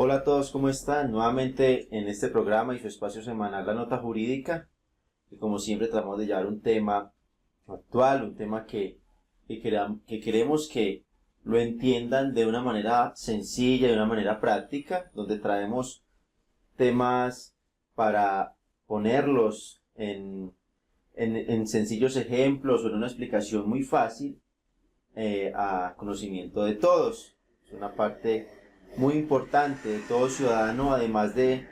Hola a todos, ¿cómo están? Nuevamente en este programa y su espacio semanal La Nota Jurídica, y como siempre tratamos de llevar un tema actual, un tema que queremos que lo entiendan de una manera sencilla, de una manera práctica, donde traemos temas para ponerlos en sencillos ejemplos o en una explicación muy fácil a conocimiento de todos. Es una parte muy importante de todo ciudadano, además de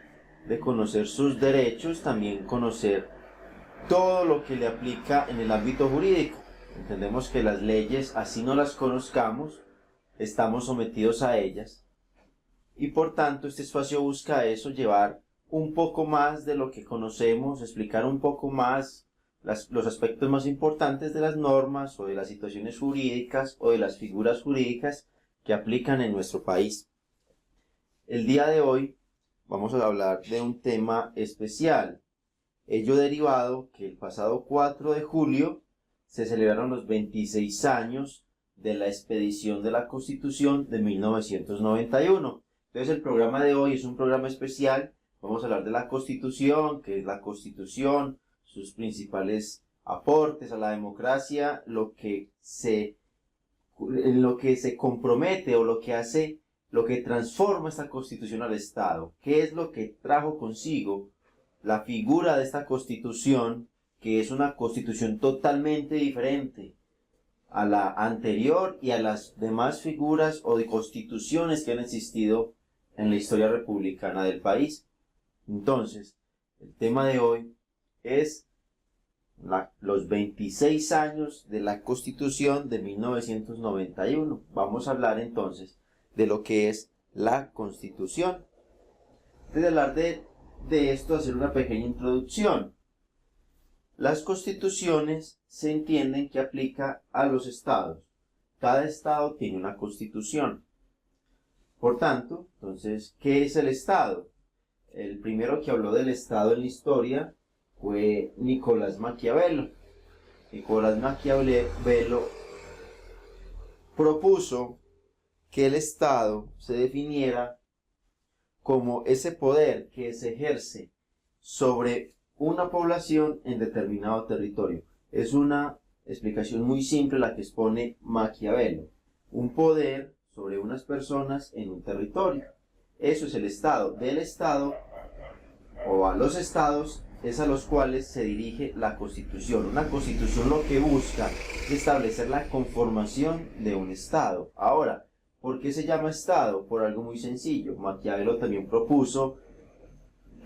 conocer sus derechos, también conocer todo lo que le aplica en el ámbito jurídico. Entendemos que las leyes, así no las conozcamos, estamos sometidos a ellas, y por tanto este espacio busca eso, llevar un poco más de lo que conocemos, explicar un poco más los aspectos más importantes de las normas o de las situaciones jurídicas o de las figuras jurídicas que aplican en nuestro país. El día de hoy vamos a hablar de un tema especial, ello derivado que el pasado 4 de julio se celebraron los 26 años de la expedición de la Constitución de 1991. Entonces el programa de hoy es un programa especial. Vamos a hablar de la Constitución, qué es la Constitución, sus principales aportes a la democracia, en lo que se compromete o lo que hace, lo que transforma esta Constitución al Estado, qué es lo que trajo consigo la figura de esta Constitución, que es una Constitución totalmente diferente a la anterior y a las demás figuras o de constituciones que han existido en la historia republicana del país. Entonces, el tema de hoy es los 26 años de la Constitución de 1991. Vamos a hablar entonces de lo que es la Constitución. Antes de hablar de esto, hacer una pequeña introducción. Las constituciones se entienden que aplica a los estados. Cada estado tiene una constitución. Por tanto, entonces, ¿qué es el estado? El primero que habló del estado en la historia fue Nicolás Maquiavelo. Nicolás Maquiavelo propuso que el estado se definiera como ese poder que se ejerce sobre una población en determinado territorio. Es una explicación muy simple la que expone Maquiavelo. Un poder sobre unas personas en un territorio. Eso es el Estado. Del Estado o a los estados es a los cuales se dirige la Constitución. Una Constitución lo que busca es establecer la conformación de un Estado. Ahora, ¿por qué se llama Estado? Por algo muy sencillo. Maquiavelo también propuso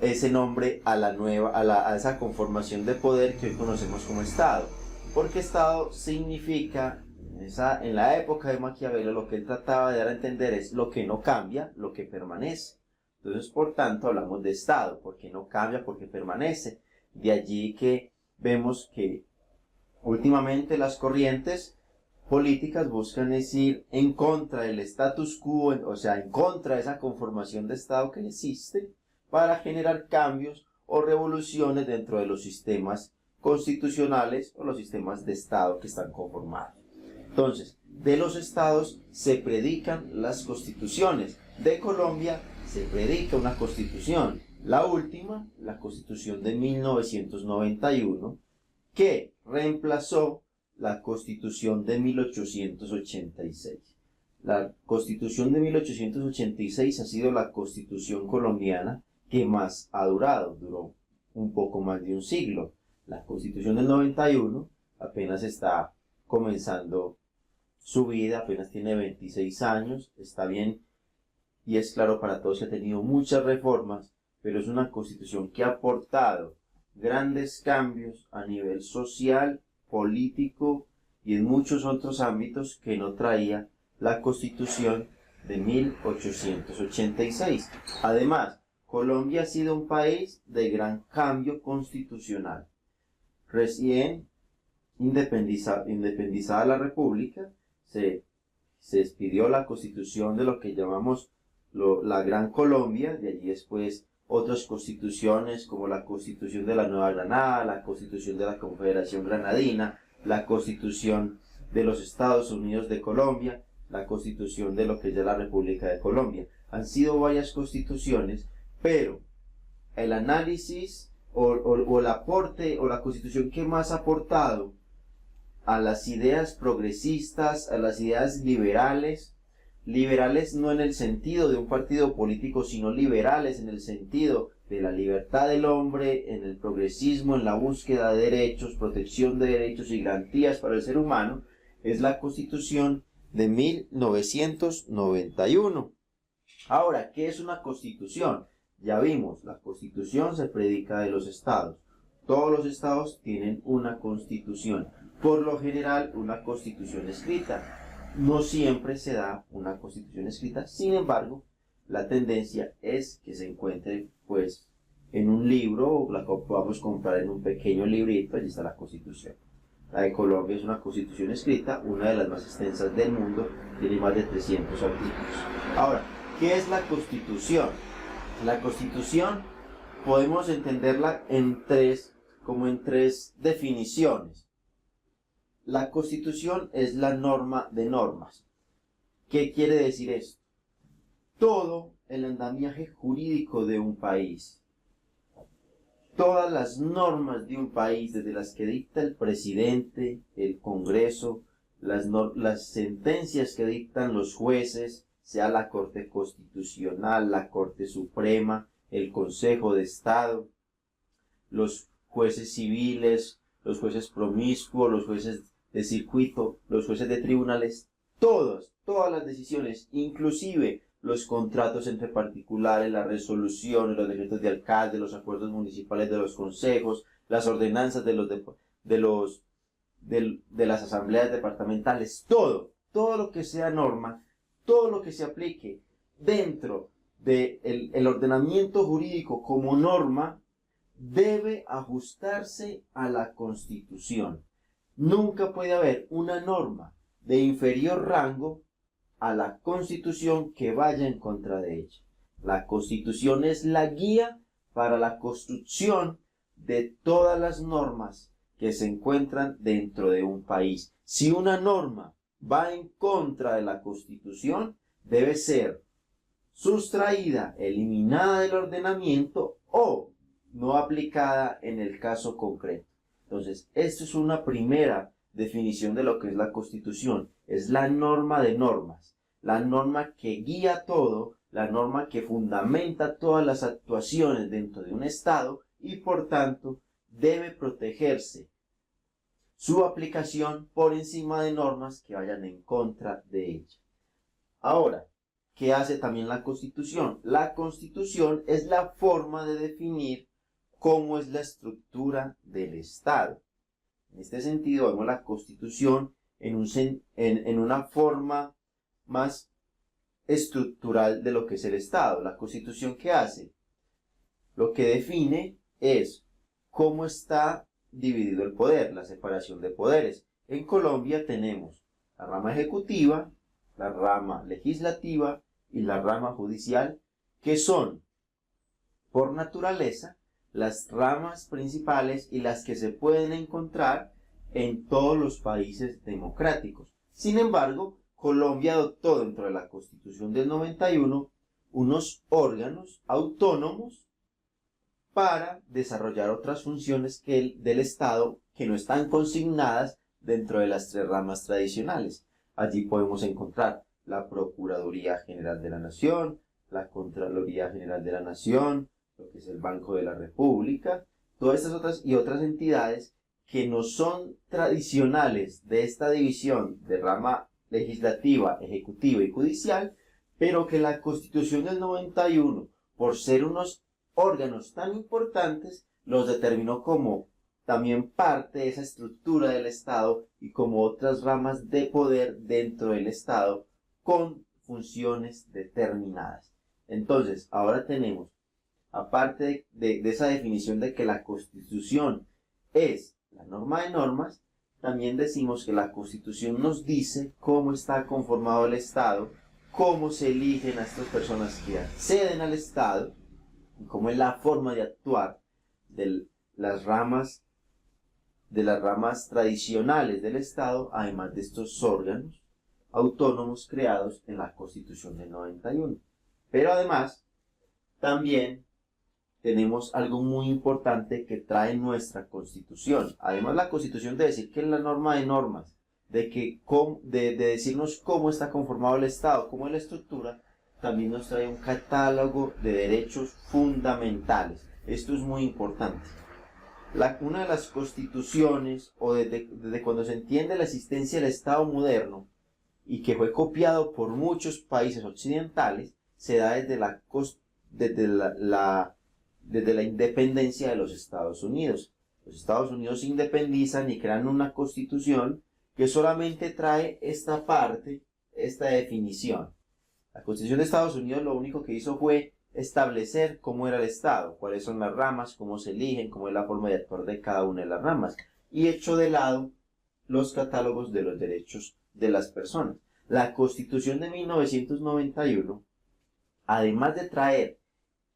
ese nombre a esa conformación de poder que hoy conocemos como Estado. Porque Estado significa, en la época de Maquiavelo, lo que él trataba de dar a entender es lo que no cambia, lo que permanece. Entonces, por tanto, hablamos de Estado, porque no cambia, porque permanece. De allí que vemos que últimamente las corrientes políticas buscan ir en contra del status quo, o sea, en contra de esa conformación de Estado que existe, para generar cambios o revoluciones dentro de los sistemas constitucionales o los sistemas de Estado que están conformados. Entonces, de los estados se predican las constituciones. De Colombia se predica una constitución. La última, la Constitución de 1991, que reemplazó la Constitución de 1886. La Constitución de 1886 ha sido la Constitución colombiana que más ha durado. Duró un poco más de un siglo. La Constitución del 91 apenas está comenzando su vida, apenas tiene 26 años, está bien y es claro para todos que ha tenido muchas reformas, pero es una Constitución que ha aportado grandes cambios a nivel social, político y en muchos otros ámbitos que no traía la Constitución de 1886. Además, Colombia ha sido un país de gran cambio constitucional. Recién independizada la República, se expidió la Constitución de lo que llamamos la Gran Colombia, de allí después otras constituciones como la Constitución de la Nueva Granada, la Constitución de la Confederación Granadina, la Constitución de los Estados Unidos de Colombia, la Constitución de lo que es la República de Colombia. han sido varias constituciones, pero el análisis o el aporte o la constitución que más ha aportado a las ideas progresistas, a las ideas liberales, liberales no en el sentido de un partido político, sino liberales en el sentido de la libertad del hombre, en el progresismo, en la búsqueda de derechos, protección de derechos y garantías para el ser humano, es la Constitución de 1991. Ahora, ¿qué es una constitución? Ya vimos, la constitución se predica de los estados. Todos los estados tienen una constitución. Por lo general, una constitución escrita. No siempre se da una constitución escrita, sin embargo, la tendencia es que se encuentre, pues, en un libro, o la podamos comprar en un pequeño librito. Allí está la constitución. La de Colombia es una constitución escrita, una de las más extensas del mundo, tiene más de 300 artículos. Ahora, ¿qué es la constitución? La constitución podemos entenderla en tres definiciones. La constitución es la norma de normas. ¿Qué quiere decir esto? Todo el andamiaje jurídico de un país, todas las normas de un país, desde las que dicta el presidente, el Congreso, las sentencias que dictan los jueces, sea la Corte Constitucional, la Corte Suprema, el Consejo de Estado, los jueces civiles, los jueces promiscuos, los jueces de circuito, los jueces de tribunales, todas las decisiones, inclusive los contratos entre particulares, las resoluciones, los decretos de alcalde, los acuerdos municipales de los consejos, las ordenanzas de las asambleas departamentales, todo lo que sea norma, todo lo que se aplique dentro del ordenamiento jurídico como norma, debe ajustarse a la Constitución. Nunca puede haber una norma de inferior rango a la Constitución que vaya en contra de ella. La Constitución es la guía para la construcción de todas las normas que se encuentran dentro de un país. Si una norma va en contra de la Constitución, debe ser sustraída, eliminada del ordenamiento o no aplicada en el caso concreto. Entonces, esto es una primera definición de lo que es la Constitución. Es la norma de normas, la norma que guía todo, la norma que fundamenta todas las actuaciones dentro de un Estado y, por tanto, debe protegerse su aplicación por encima de normas que vayan en contra de ella. Ahora, ¿qué hace también la Constitución? La Constitución es la forma de definir cómo es la estructura del Estado. En este sentido, vemos la Constitución en una forma más estructural de lo que es el Estado. La Constitución, ¿qué hace? Lo que define es cómo está dividido el poder, la separación de poderes. En Colombia tenemos la rama ejecutiva, la rama legislativa y la rama judicial, que son, por naturaleza, las ramas principales y las que se pueden encontrar en todos los países democráticos. Sin embargo, Colombia adoptó dentro de la Constitución del 91 unos órganos autónomos para desarrollar otras funciones del Estado que no están consignadas dentro de las tres ramas tradicionales. Allí podemos encontrar la Procuraduría General de la Nación, la Contraloría General de la Nación, lo que es el Banco de la República, todas estas otras entidades que no son tradicionales de esta división de rama legislativa, ejecutiva y judicial, pero que la Constitución del 91, por ser unos órganos tan importantes, los determinó como también parte de esa estructura del Estado y como otras ramas de poder dentro del Estado con funciones determinadas. Entonces, ahora tenemos, aparte de esa definición de que la Constitución es la norma de normas, también decimos que la Constitución nos dice cómo está conformado el Estado, cómo se eligen a estas personas que acceden al Estado, y cómo es la forma de actuar de las ramas tradicionales del Estado, además de estos órganos autónomos creados en la Constitución del 91. Pero además, también tenemos algo muy importante que trae nuestra Constitución. Además, la Constitución de decir que es la norma de normas, de decirnos cómo está conformado el Estado, cómo es la estructura, también nos trae un catálogo de derechos fundamentales. Esto es muy importante. Una de las constituciones, o desde cuando se entiende la existencia del Estado moderno, y que fue copiado por muchos países occidentales, se da desde la independencia de los Estados Unidos. Los Estados Unidos se independizan y crean una constitución que solamente trae esta parte, esta definición. La Constitución de Estados Unidos lo único que hizo fue establecer cómo era el Estado, cuáles son las ramas, cómo se eligen, cómo es la forma de actuar de cada una de las ramas, y echó de lado los catálogos de los derechos de las personas. La Constitución de 1991, además de traer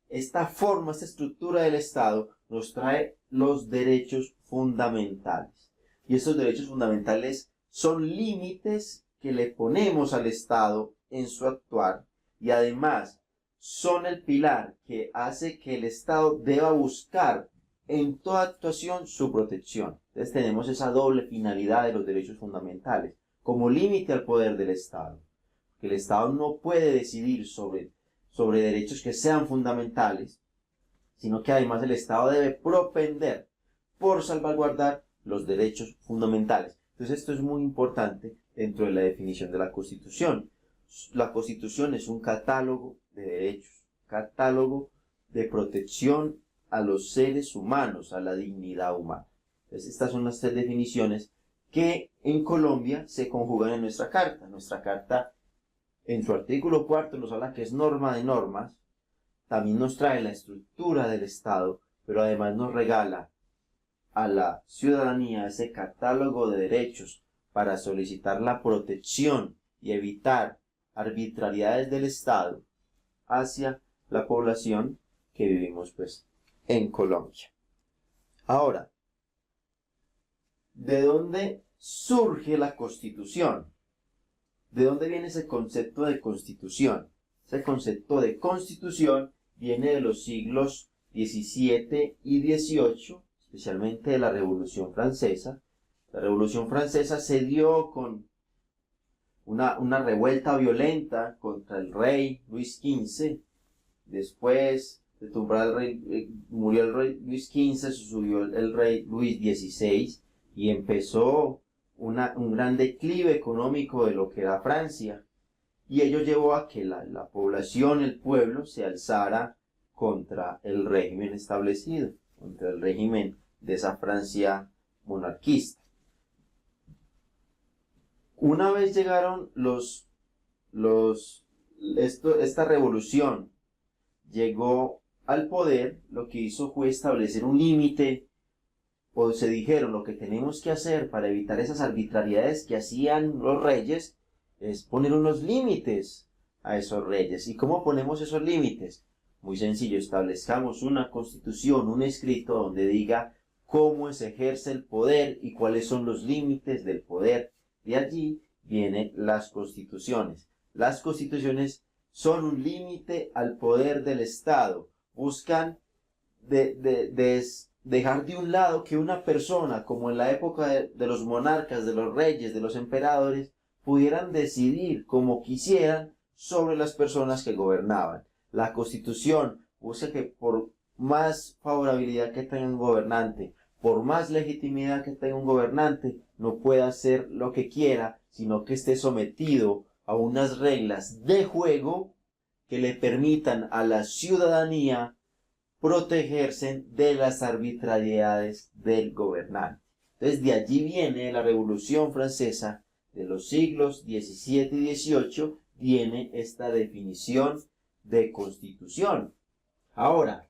esta forma, esta estructura del Estado, nos trae los derechos fundamentales. Y estos derechos fundamentales son límites que le ponemos al Estado en su actuar, y además son el pilar que hace que el Estado deba buscar en toda actuación su protección. Entonces tenemos esa doble finalidad de los derechos fundamentales, como límite al poder del Estado. Que el Estado no puede decidir sobre derechos que sean fundamentales, sino que además el Estado debe propender por salvaguardar los derechos fundamentales. Entonces esto es muy importante dentro de la definición de la Constitución. La Constitución es un catálogo de derechos, catálogo de protección a los seres humanos, a la dignidad humana. Entonces estas son las tres definiciones que en Colombia se conjugan en nuestra Carta. Nuestra Carta, en su artículo 4, nos habla que es norma de normas, también nos trae la estructura del Estado, pero además nos regala a la ciudadanía ese catálogo de derechos para solicitar la protección y evitar arbitrariedades del Estado hacia la población que vivimos pues en Colombia. Ahora, ¿de dónde surge la Constitución? ¿De dónde viene ese concepto de Constitución? Ese concepto de Constitución viene de los siglos XVII y XVIII, especialmente de la Revolución Francesa. La Revolución Francesa se dio con una revuelta violenta contra el rey Luis XV. Después de tumbar al rey, murió el rey Luis XV, subió el rey Luis XVI y empezó un gran declive económico de lo que era Francia. Y ello llevó a que la población, el pueblo, se alzara contra el régimen establecido, contra el régimen de esa Francia monarquista. Una vez llegaron esta revolución llegó al poder, lo que hizo fue establecer un límite, o se dijeron, lo que tenemos que hacer para evitar esas arbitrariedades que hacían los reyes es poner unos límites a esos reyes. ¿Y cómo ponemos esos límites? Muy sencillo, establezcamos una constitución, un escrito donde diga cómo se ejerce el poder y cuáles son los límites del poder. De allí vienen las constituciones. Las constituciones son un límite al poder del Estado. Buscan dejar de un lado que una persona, como en la época de los monarcas, de los reyes, de los emperadores, pudieran decidir como quisieran sobre las personas que gobernaban. La Constitución busca que por más favorabilidad que tenga un gobernante, por más legitimidad que tenga un gobernante, no pueda hacer lo que quiera, sino que esté sometido a unas reglas de juego que le permitan a la ciudadanía protegerse de las arbitrariedades del gobernante. Entonces de allí viene la Revolución Francesa de los siglos XVII y XVIII, viene esta definición de constitución. Ahora,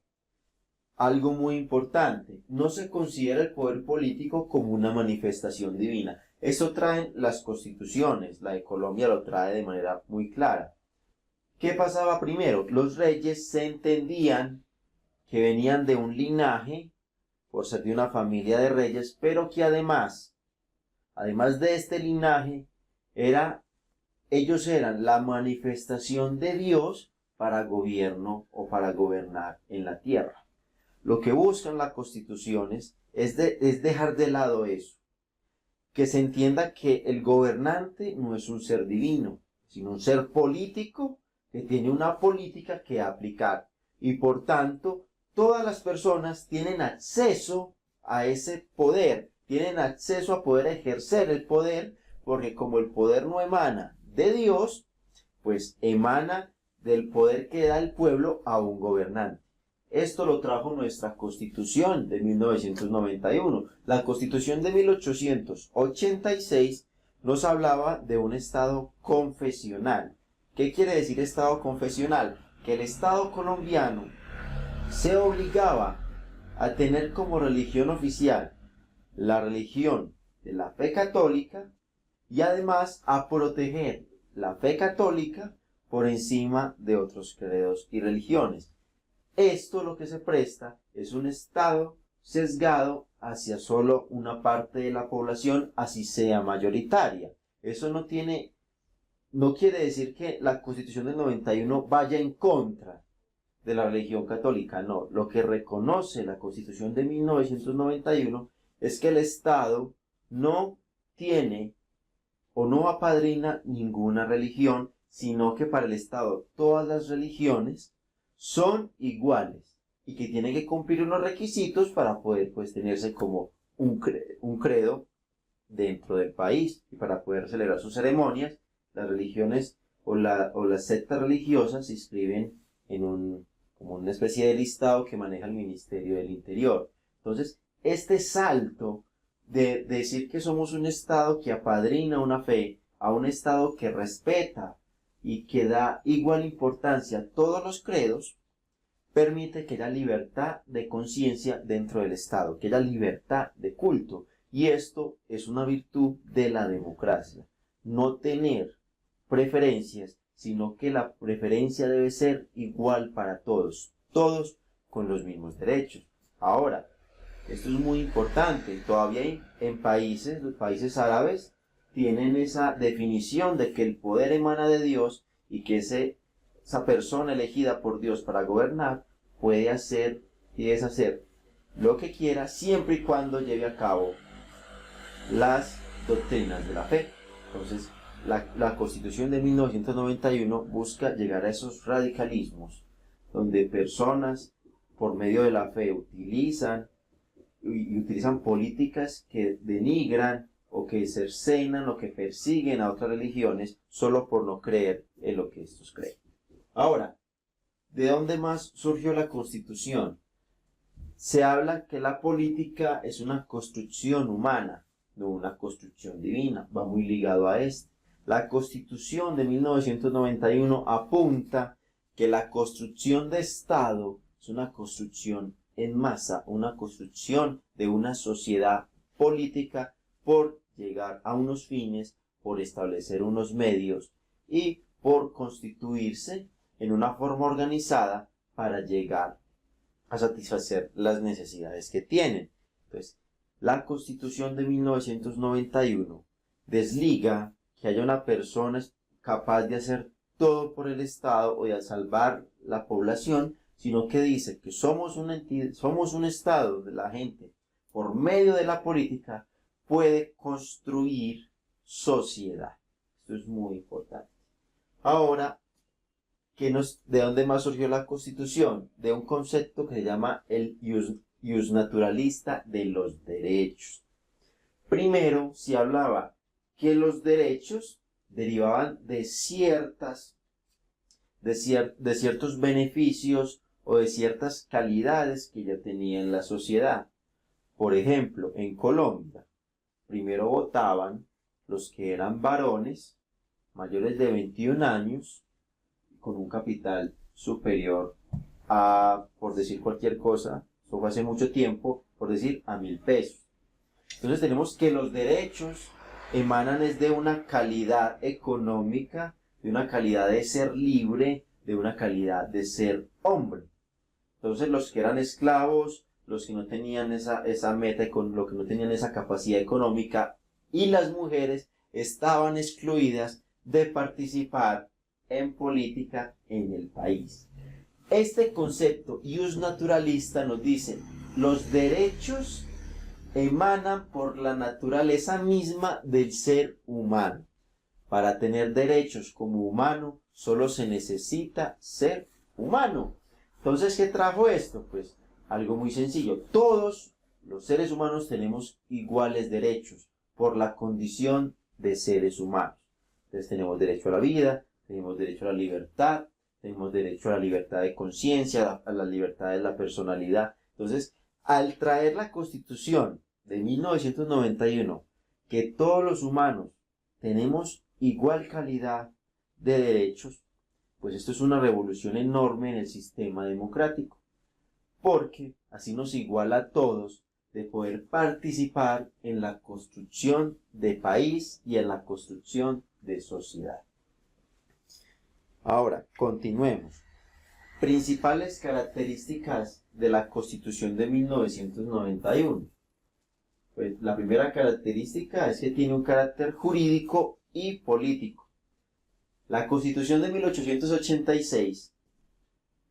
algo muy importante, no se considera el poder político como una manifestación divina. Eso traen las constituciones, la de Colombia lo trae de manera muy clara. ¿Qué pasaba primero? Los reyes se entendían que venían de un linaje, por ser de una familia de reyes, pero que además de este linaje, ellos eran la manifestación de Dios para gobierno o para gobernar en la tierra. Lo que buscan las constituciones es dejar de lado eso, que se entienda que el gobernante no es un ser divino, sino un ser político que tiene una política que aplicar, y por tanto todas las personas tienen acceso a ese poder, tienen acceso a poder ejercer el poder, porque como el poder no emana de Dios, pues emana del poder que da el pueblo a un gobernante. Esto lo trajo nuestra Constitución de 1991. La Constitución de 1886 nos hablaba de un Estado confesional. ¿Qué quiere decir Estado confesional? Que el Estado colombiano se obligaba a tener como religión oficial la religión de la fe católica y además a proteger la fe católica por encima de otros credos y religiones. Esto lo que se presta es un Estado sesgado hacia solo una parte de la población, así sea mayoritaria. Eso no quiere decir que la Constitución del 91 vaya en contra de la religión católica, no. Lo que reconoce la Constitución de 1991 es que el Estado no tiene o no apadrina ninguna religión, sino que para el Estado todas las religiones son iguales y que tienen que cumplir unos requisitos para poder pues tenerse como un credo dentro del país, y para poder celebrar sus ceremonias las religiones o las sectas religiosas se inscriben en como una especie de listado que maneja el Ministerio del Interior. Entonces, este salto de decir que somos un Estado que apadrina una fe a un Estado que respeta y que da igual importancia a todos los credos, permite que haya libertad de conciencia dentro del Estado, que haya libertad de culto. Y esto es una virtud de la democracia. No tener preferencias, sino que la preferencia debe ser igual para todos, todos con los mismos derechos. Ahora, esto es muy importante, todavía en los países árabes tienen esa definición de que el poder emana de Dios y que esa persona elegida por Dios para gobernar puede hacer y deshacer lo que quiera siempre y cuando lleve a cabo las doctrinas de la fe. Entonces, la Constitución de 1991 busca llegar a esos radicalismos donde personas por medio de la fe utilizan políticas que denigran o que cercenan o que persiguen a otras religiones solo por no creer en lo que estos creen. Ahora, ¿de dónde más surgió la Constitución? Se habla que la política es una construcción humana, no una construcción divina. Va muy ligado a esto. La Constitución de 1991 apunta que la construcción de Estado es una construcción en masa, una construcción de una sociedad política por llegar a unos fines, por establecer unos medios y por constituirse en una forma organizada para llegar a satisfacer las necesidades que tienen. Entonces, la Constitución de 1991 desliga que haya una persona capaz de hacer todo por el Estado o de salvar la población, sino que dice que somos una entidad, somos un Estado donde la gente, por medio de la política, puede construir sociedad. Esto es muy importante. Ahora, ¿de dónde más surgió la Constitución? De un concepto que se llama el iusnaturalista de los derechos. Primero se hablaba que los derechos derivaban de ciertos beneficios o de ciertas calidades que ya tenía en la sociedad. Por ejemplo, en Colombia, primero votaban los que eran varones mayores de 21 años con un capital superior a, por decir cualquier cosa, eso fue hace mucho tiempo, por decir a 1.000 pesos. Entonces tenemos que los derechos emanan de una calidad económica, de una calidad de ser libre, de una calidad de ser hombre. Entonces los que eran esclavos, los que no tenían esa meta, los que no tenían esa capacidad económica, y las mujeres estaban excluidas de participar en política en el país. Este concepto ius naturalista nos dice, los derechos emanan por la naturaleza misma del ser humano. Para tener derechos como humano, solo se necesita ser humano. Entonces, ¿qué trajo esto? Pues algo muy sencillo. Todos los seres humanos tenemos iguales derechos por la condición de seres humanos. Entonces tenemos derecho a la vida, tenemos derecho a la libertad, tenemos derecho a la libertad de conciencia, a la libertad de la personalidad. Entonces, al traer la Constitución de 1991, que todos los humanos tenemos igual calidad de derechos, pues esto es una revolución enorme en el sistema democrático, porque así nos iguala a todos de poder participar en la construcción de país y en la construcción de sociedad. Ahora, continuemos. Principales características de la Constitución de 1991. Pues la primera característica es que tiene un carácter jurídico y político. La Constitución de 1886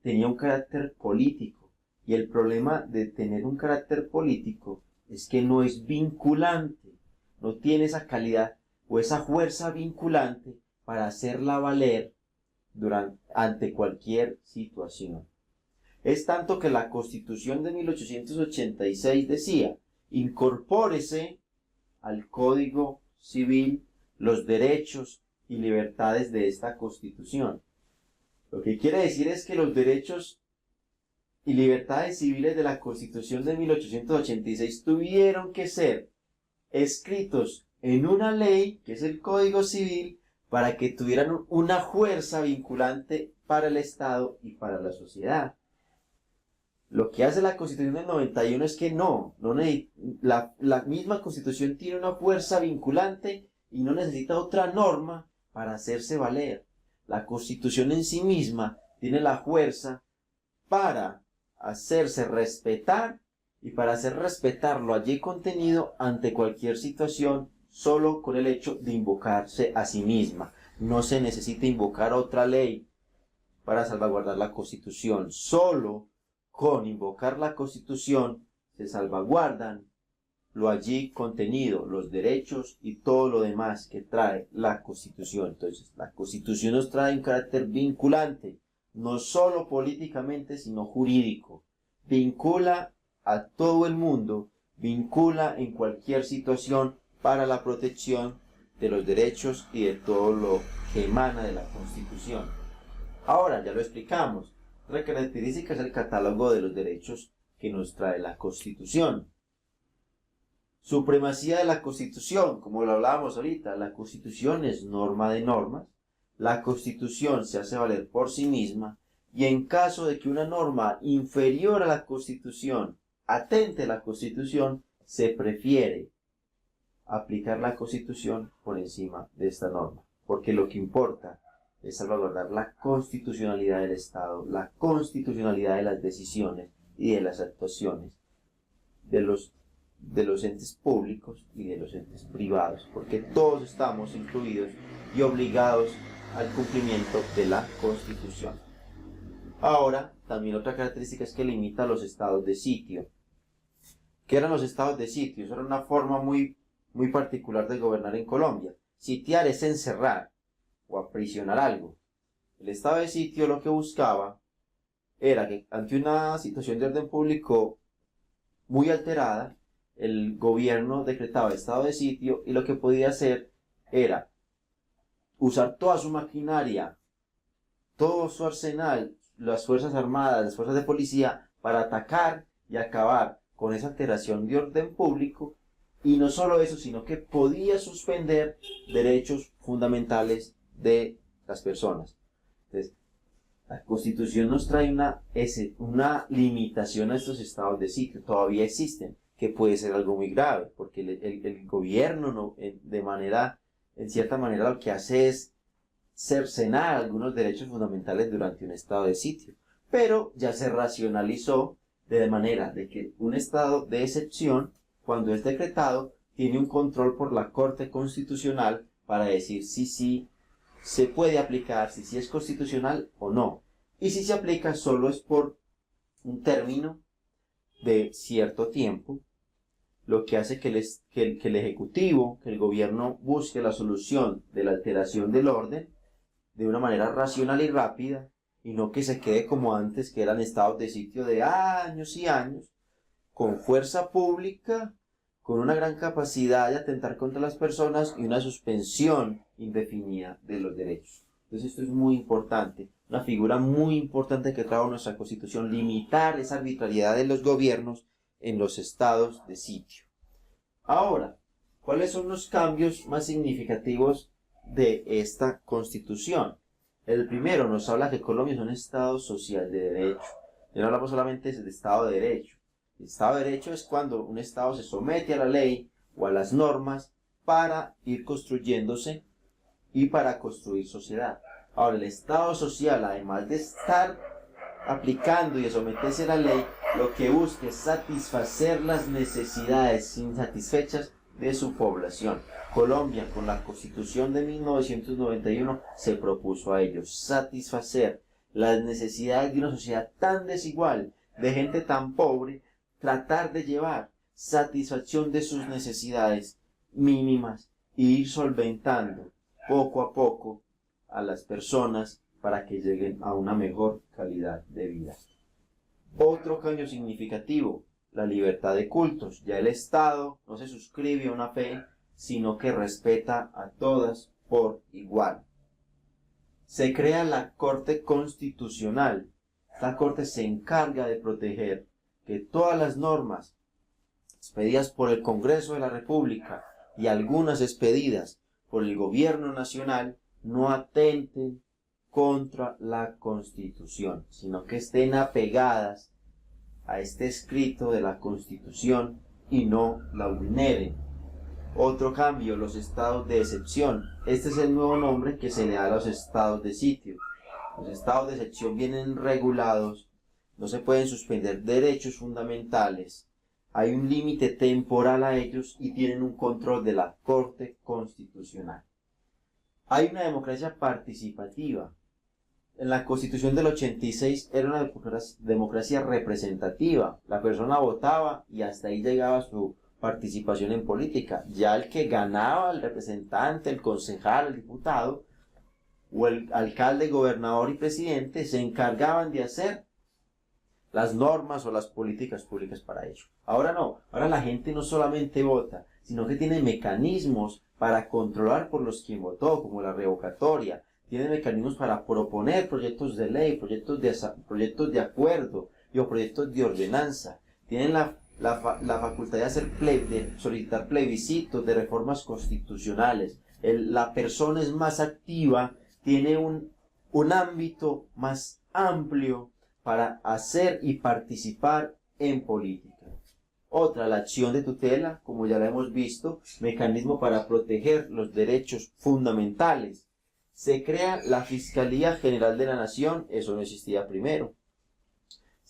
tenía un carácter político, y el problema de tener un carácter político es que no es vinculante, no tiene esa calidad o esa fuerza vinculante para hacerla valer ante cualquier situación. Es tanto que la Constitución de 1886 decía, incorpórese al Código Civil los derechos y libertades de esta Constitución. Lo que quiere decir es que los derechos y libertades civiles de la Constitución de 1886 tuvieron que ser escritos en una ley, que es el Código Civil, para que tuvieran una fuerza vinculante para el Estado y para la sociedad. Lo que hace la Constitución del 91 es que la misma Constitución tiene una fuerza vinculante y no necesita otra norma para hacerse valer. La Constitución en sí misma tiene la fuerza para hacerse respetar y para hacer respetar lo allí contenido ante cualquier situación solo con el hecho de invocarse a sí misma. No se necesita invocar otra ley para salvaguardar la Constitución. Solo con invocar la Constitución se salvaguardan lo allí contenido, los derechos y todo lo demás que trae la Constitución. Entonces, la Constitución nos trae un carácter vinculante, no solo políticamente, sino jurídico. Vincula a todo el mundo, vincula en cualquier situación para la protección de los derechos y de todo lo que emana de la Constitución. Ahora, ya lo explicamos, otra característica es el catálogo de los derechos que nos trae la Constitución. Supremacía de la Constitución, como lo hablábamos ahorita, la Constitución es norma de normas, la Constitución se hace valer por sí misma, y en caso de que una norma inferior a la Constitución atente a la Constitución, se prefiere aplicar la Constitución por encima de esta norma, porque lo que importa es salvaguardar la constitucionalidad del Estado, la constitucionalidad de las decisiones y de las actuaciones de los entes públicos y de los entes privados, porque todos estamos incluidos y obligados al cumplimiento de la Constitución. Ahora, también otra característica es que limita los estados de sitio. ¿Qué eran los estados de sitio? Eso era una forma muy particular de gobernar en Colombia. Sitiar es encerrar o aprisionar algo. El estado de sitio lo que buscaba era que ante una situación de orden público muy alterada, el gobierno decretaba estado de sitio y lo que podía hacer era usar toda su maquinaria, todo su arsenal, las fuerzas armadas, las fuerzas de policía, para atacar y acabar con esa alteración de orden público. Y no solo eso, sino que podía suspender derechos fundamentales de las personas. Entonces, la Constitución nos trae una limitación a estos estados de sitio. Todavía existen, que puede ser algo muy grave, porque el gobierno en cierta manera lo que hace es cercenar algunos derechos fundamentales durante un estado de sitio. Pero ya se racionalizó de manera de que un estado de excepción, cuando es decretado, tiene un control por la Corte Constitucional para decir si sí se puede aplicar, si es constitucional o no. Y si se aplica solo es por un término de cierto tiempo, lo que hace que el Ejecutivo, que el gobierno busque la solución de la alteración del orden de una manera racional y rápida, y no que se quede como antes, que eran estados de sitio de años y años, con fuerza pública, con una gran capacidad de atentar contra las personas y una suspensión indefinida de los derechos. Entonces esto es muy importante, una figura muy importante que trajo nuestra Constitución, limitar esa arbitrariedad de los gobiernos en los estados de sitio. Ahora, ¿cuáles son los cambios más significativos de esta Constitución? El primero nos habla que Colombia es un estado social de derecho. Ya no hablamos solamente de estado de derecho. El estado de derecho es cuando un estado se somete a la ley o a las normas para ir construyéndose y para construir sociedad. Ahora, el estado social, además de estar aplicando y de someterse a la ley, lo que busca es satisfacer las necesidades insatisfechas de su población. Colombia, con la Constitución de 1991, se propuso a ello, satisfacer las necesidades de una sociedad tan desigual, de gente tan pobre, tratar de llevar satisfacción de sus necesidades mínimas e ir solventando poco a poco a las personas para que lleguen a una mejor calidad de vida. Otro cambio significativo, la libertad de cultos. Ya el Estado no se suscribe a una fe, sino que respeta a todas por igual. Se crea la Corte Constitucional. Esta Corte se encarga de proteger que todas las normas expedidas por el Congreso de la República y algunas expedidas por el Gobierno Nacional no atenten contra la Constitución, sino que estén apegadas a este escrito de la Constitución y no la vulneren. Otro cambio, los estados de excepción. Este es el nuevo nombre que se le da a los estados de sitio. Los estados de excepción vienen regulados, no se pueden suspender derechos fundamentales, hay un límite temporal a ellos y tienen un control de la Corte Constitucional. Hay una democracia participativa. En la Constitución del 86 era una democracia representativa. La persona votaba y hasta ahí llegaba su participación en política. Ya el que ganaba, el representante, el concejal, el diputado, o el alcalde, gobernador y presidente, se encargaban de hacer las normas o las políticas públicas para ello. Ahora no, ahora la gente no solamente vota, sino que tiene mecanismos para controlar por los quien votó, como la revocatoria, tiene mecanismos para proponer proyectos de ley, proyectos de acuerdo o proyectos de ordenanza, tienen la facultad de solicitar plebiscitos de reformas constitucionales. La persona es más activa, tiene un ámbito más amplio para hacer y participar en política. Otra, la acción de tutela, como ya la hemos visto, mecanismo para proteger los derechos fundamentales. Se crea la Fiscalía General de la Nación, eso no existía primero.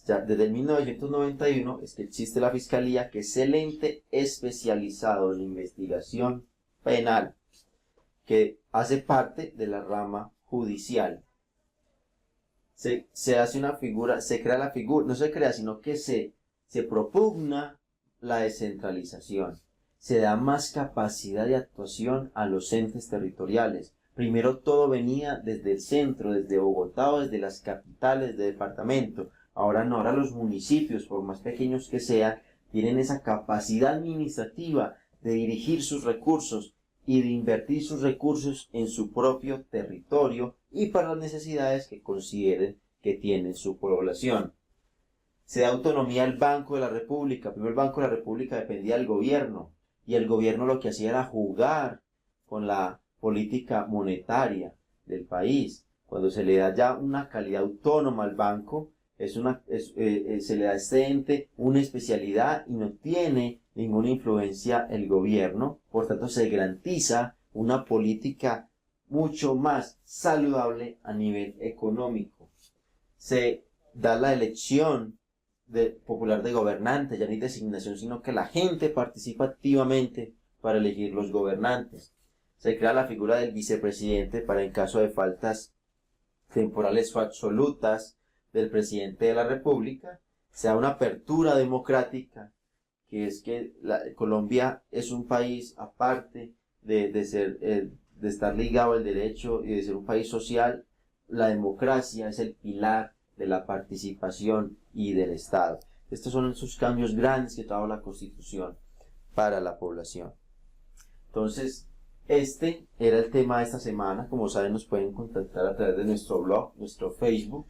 Ya desde el 1991 es que existe la Fiscalía, que es el ente especializado en la investigación penal, que hace parte de la rama judicial. Se hace una figura, se crea la figura, no se crea, sino que se propugna la descentralización. Se da más capacidad de actuación a los entes territoriales. Primero todo venía desde el centro, desde Bogotá o desde las capitales de departamento. Ahora no, ahora los municipios, por más pequeños que sean, tienen esa capacidad administrativa de dirigir sus recursos y de invertir sus recursos en su propio territorio y para las necesidades que consideren que tiene su población. Se da autonomía al Banco de la República. Primero el Banco de la República dependía del gobierno y el gobierno lo que hacía era jugar con la política monetaria del país. Cuando se le da ya una calidad autónoma al banco, se le da a este ente una especialidad y no tiene ninguna influencia el gobierno. Por tanto, se garantiza una política mucho más saludable a nivel económico. Se da la elección popular de gobernantes, ya no hay designación, sino que la gente participa activamente para elegir los gobernantes. se crea la figura del vicepresidente para en caso de faltas temporales o absolutas del presidente de la República, se da una apertura democrática, que es que Colombia es un país aparte de estar ligado al derecho y de ser un país social. La democracia es el pilar de la participación y del Estado. Estos son esos cambios grandes que trajo la Constitución para la población. Entonces, este era el tema de esta semana. Como saben, nos pueden contactar a través de nuestro blog, nuestro Facebook,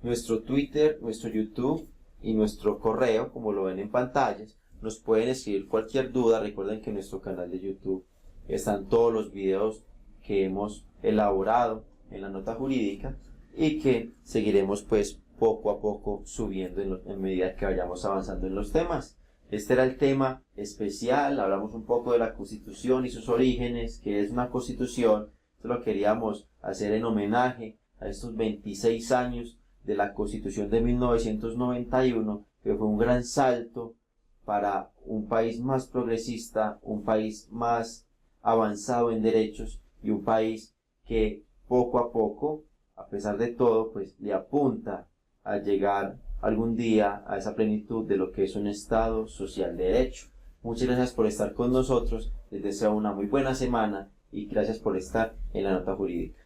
nuestro Twitter, nuestro YouTube y nuestro correo, como lo ven en pantallas. Nos pueden escribir cualquier duda. Recuerden que en nuestro canal de YouTube están todos los videos que hemos elaborado en la nota jurídica y que seguiremos pues poco a poco subiendo en medida que vayamos avanzando en los temas. Este era el tema especial. Hablamos un poco de la Constitución y sus orígenes, que es una Constitución. Esto lo queríamos hacer en homenaje a estos 26 años de la Constitución de 1991, que fue un gran salto para un país más progresista, un país más avanzado en derechos y un país que poco a poco, a pesar de todo, pues le apunta a llegar algún día a esa plenitud de lo que es un Estado social de derecho. Muchas gracias por estar con nosotros. Les deseo una muy buena semana y gracias por estar en la nota jurídica.